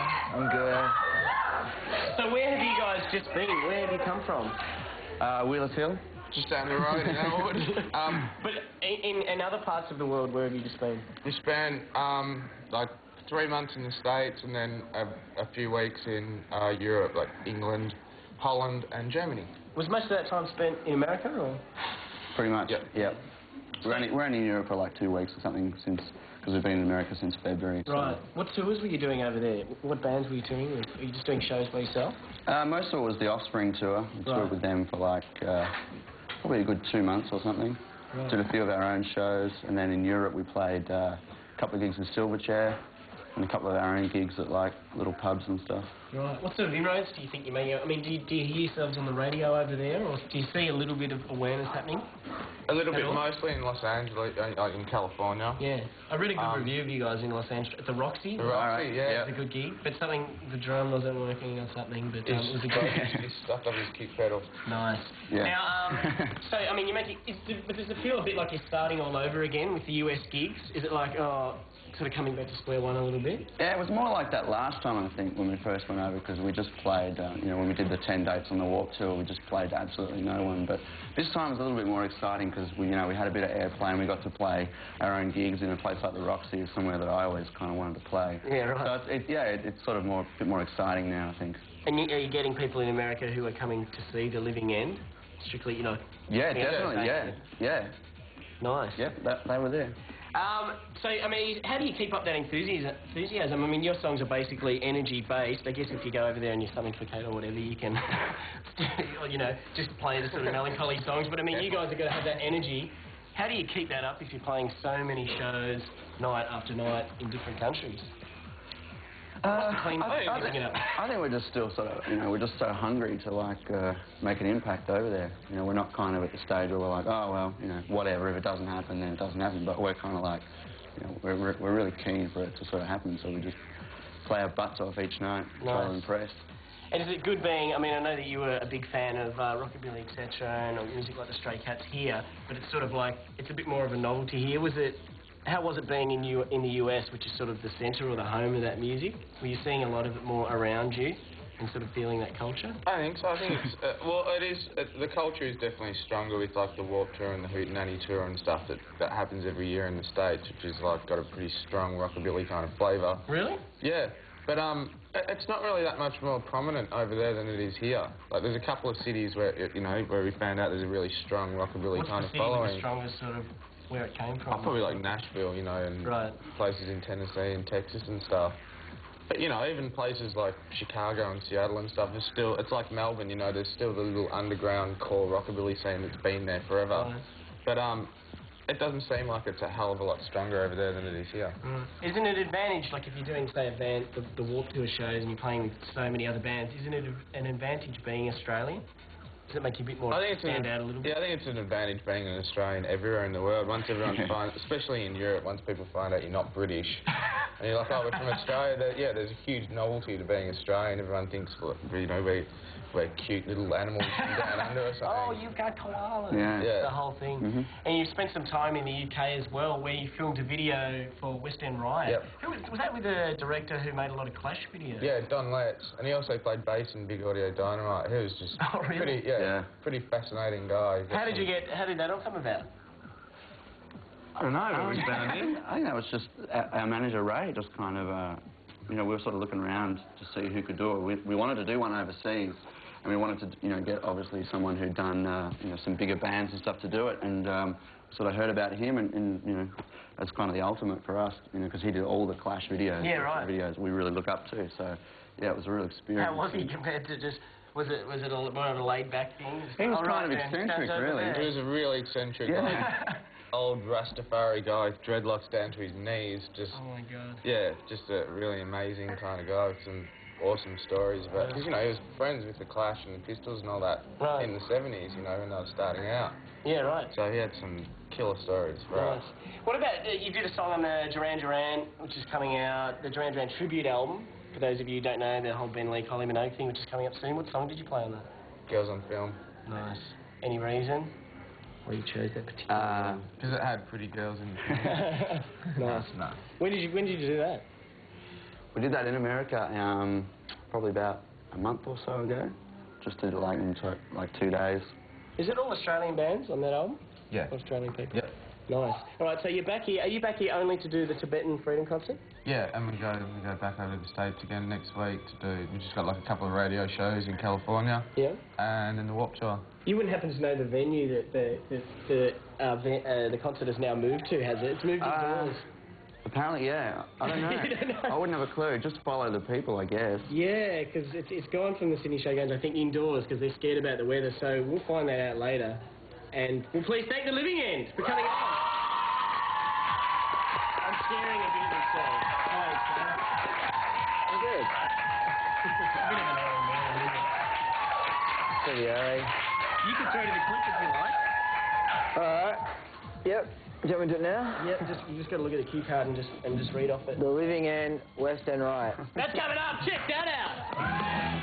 I'm good. So where have you guys just been? Where have you come from? Wheelers Hill. Just down the road in Elwood. But in other parts of the world, where have you just been? We spent like 3 months in the States and then a few weeks in Europe, like England, Holland and Germany. Was most of that time spent in America, or? Pretty much, yep. We're only in Europe for like 2 weeks or something since, because we've been in America since February. So. Right. What tours were you doing over there? What bands were you touring with? Were you just doing shows by yourself? Most of it was the Offspring tour. We toured with them for like probably a good 2 months or something. Right. Did a few of our own shows, and then in Europe we played a couple of gigs in Silverchair and a couple of our own gigs at like little pubs and stuff. Right. What sort of inroads do you think you're making? I mean, do you hear yourselves on the radio over there, or do you see a little bit of awareness happening? A little bit, mostly in Los Angeles, like in California. Yeah. I read a good review of you guys in Los Angeles. At the Roxy? The Roxy, yeah. It was a good gig, but something, the drum wasn't working or something, but it was a good gig. He's stuck on his kick pedal. Nice. Yeah. Now, so, I mean, but does it feel a bit like you're starting all over again with the US gigs? Is it like, sort of coming back to square one a little bit? Yeah, it was more like that last time, I think, when we first went over, because we just played, when we did the 10 dates on the Warp Tour, we just played absolutely no one. But this time was a little bit more exciting because we had a bit of airplay and we got to play our own gigs in a place like the Roxy, somewhere that I always kind of wanted to play. Yeah, right. So it's sort of a bit more exciting now, I think. And are you getting people in America who are coming to see The Living End? Strictly, Yeah, definitely, yeah. Nice. Yeah, they were there. So, I mean, how do you keep up that enthusiasm? I mean, your songs are basically energy-based. I guess if you go over there and you suffocated or whatever, you can, just play the sort of melancholy songs. But, I mean, you guys are going to have that energy. How do you keep that up if you're playing so many shows night after night in different countries? I think we're just still sort of, we're just so hungry to, like, make an impact over there. We're not kind of at the stage where we're like, oh, well, whatever, if it doesn't happen, then it doesn't happen. But we're kind of like, we're really keen for it to sort of happen, so we just play our butts off each night, try to impress. And is it good being, I mean, I know that you were a big fan of rockabilly, etc., and music like the Stray Cats here, but it's sort of like, it's a bit more of a novelty here. How was it being in the US, which is sort of the centre or the home of that music? Were you seeing a lot of it more around you and sort of feeling that culture? I think so. I think it's, well, it is, the culture is definitely stronger with like the Warped Tour and the Hootenanny Tour and stuff that happens every year in the States, which is like got a pretty strong rockabilly kind of flavour. Really? Yeah. But it's not really that much more prominent over there than it is here. Like, there's a couple of cities where, where we found out there's a really strong rockabilly kind of following. What's the strongest sort of where it came from? Probably like Nashville, and places in Tennessee and Texas and stuff. But, even places like Chicago and Seattle and stuff, it's like Melbourne, there's still the little underground core rockabilly scene that's been there forever. Right. But it doesn't seem like it's a hell of a lot stronger over there than it is here. Isn't it an advantage, like if you're doing, say, a band, the Warped Tour shows and you're playing with so many other bands, isn't it an advantage being Australian? Does it make you a bit more stand out a little bit? Yeah, I think it's an advantage being an Australian everywhere in the world. Once everyone finds, especially in Europe, once people find out you're not British, and you're like, oh, we're from Australia, there's a huge novelty to being Australian. Everyone thinks, we're cute little animals from down under or something. Oh, you've got koalas. Yeah. The whole thing. And you've spent some time in the UK as well, where you filmed a video for West End Riot. Yep. Was that with a director who made a lot of Clash videos? Yeah, Don Letts. And he also played bass in Big Audio Dynamite. He was just pretty fascinating guy. How did that all come about? I don't know, but we found him. I think that was just our manager, Ray, just kind of, we were sort of looking around to see who could do it. We wanted to do one overseas. And we wanted to, get obviously someone who'd done, some bigger bands and stuff to do it. And sort of heard about him, and that's kind of the ultimate for us, because he did all the Clash videos. Yeah, right. Videos we really look up to. So, yeah, it was a real experience. How was he compared to just? Was it more of a laid-back thing? He was kind of eccentric, really. He was a really eccentric, old Rastafari guy, dreadlocks down to his knees. Just. Oh my God. Yeah, just a really amazing kind of guy with some awesome stories. But because he was friends with the Clash and the Pistols and all that in the 70s, when they were starting out. Yeah, right. So he had some killer stories for us. What about you did a song on the Duran Duran, which is coming out, the Duran Duran tribute album. For those of you who don't know, the whole Ben Lee, Kylie Minogue thing, which is coming up soon. What song did you play on that? Girls on Film. Nice. Any reason why you chose that particular one? Because it had pretty girls in the film. Nice. No. When did you do that? We did that in America probably about a month or so ago. Just did it like in like 2 days. Is it all Australian bands on that album? Yeah. Australian people? Yep. Nice. All right, so you're back here. Are you back here only to do the Tibetan Freedom concert? Yeah, and we go back over to the States again next week to do... We just got like a couple of radio shows in California. Yeah. And in the Warped Tour. You wouldn't happen to know the venue that the concert has now moved to, has it? It's moved indoors. Apparently, yeah. I don't know. You don't know. I wouldn't have a clue. Just follow the people, I guess. Yeah, because it's gone from the Sydney Showgrounds, I think, indoors because they're scared about the weather. So we'll find that out later. And we'll please thank the Living End for coming on. I'm sharing a bit of myself. I'm good. You can throw to the clip if you like. All right. Yep. Do you want me to do it now? Yep. You just got to look at the cue card and just read off it. The Living End, West End Riot. That's coming up. Check that out.